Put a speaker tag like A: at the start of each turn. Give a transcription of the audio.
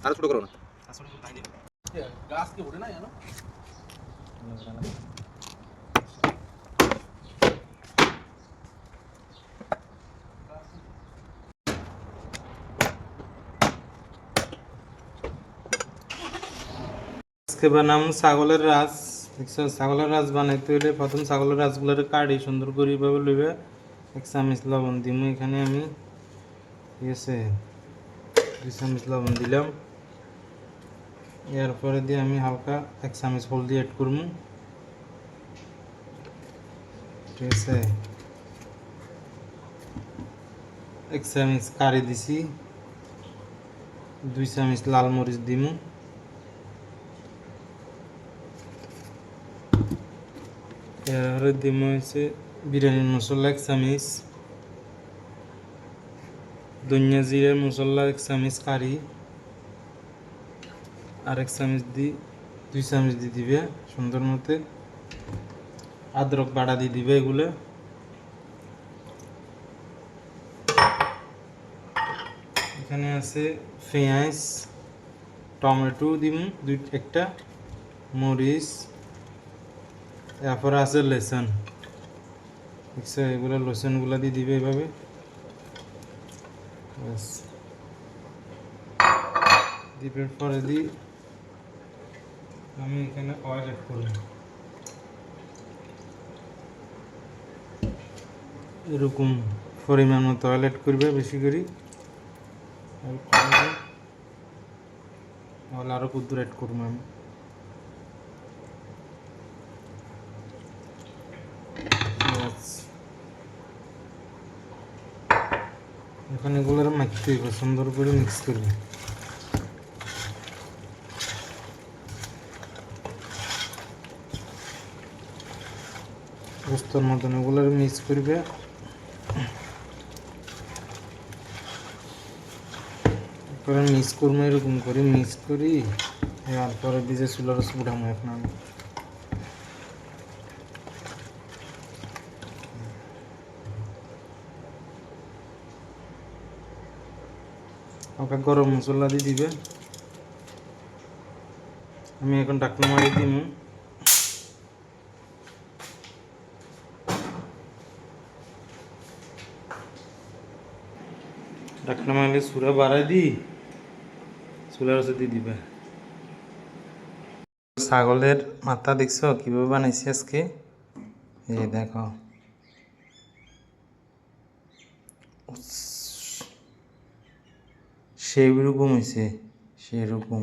A: আর ছোট করো না
B: আসলে তো তাই নেই গাছ কি ওঠে না জানো
C: আজকে বানাম ছাগলের রাস দেখছো ছাগলের রাস বানাইতে হলে প্রথম ছাগলের রাসগুলোর কাটি সুন্দর করে এইভাবে লইবে 1 চামচ লবণ দিমু এখানে আমি ঠিক আছে 2 চামচ লবণ দিলাম এরপরে দিয়ে আমি হালকা 1 চামচ হলদি অ্যাড করবো ঠিক আছে 1 চামচ কারি দিছি 2 চামচ লাল মরিচ দিমু এরপরে দিমু হচ্ছে বিরিয়ানি মশলা 1 চামচ ধনিয়া জিরা মশলা 1 চামচ কারি আর 1 চামচ দি 2 চামচ দিয়ে দিবে সুন্দর মতে আদরক বাটা দিয়ে দিবে এগুলো এখানে আছে পেঁয়াজ টমেটো দিমু একটা মরিচ এরপর আছে লসুন দেখছো এগুলো লসুনগুলো দিয়ে দিবে এইভাবে বাস দিবার পরে দিই আমি এখানে অয়েল অ্যাড করব এরকম পরিমাণ মতো অয়েল অ্যাড করবে বেশি করে অয়েল আরও কুদ্দুর অ্যাড করবো আমি এখন এগুলোর মাখতে হবে সুন্দর করে মিক্স করবে গোস্তর মতন এগুলোর মিক্স করবে তারপরে মিক্স করবো এরকম করে মিক্স করি তারপরে দিকে চুলার উঠাবো এখন আমি হালকা গরম মশলা দিয়ে দিবে আমি এখন ঢাকনা মারি দিব ঢাকনা মারলে চুলা বাড়াই দিই চুলার সাথে দিয়ে দিবে ছাগলের মাথা দেখছো কিভাবে বানাইছি আজকে এই দেখো সেরকম হয়েছে সেরকম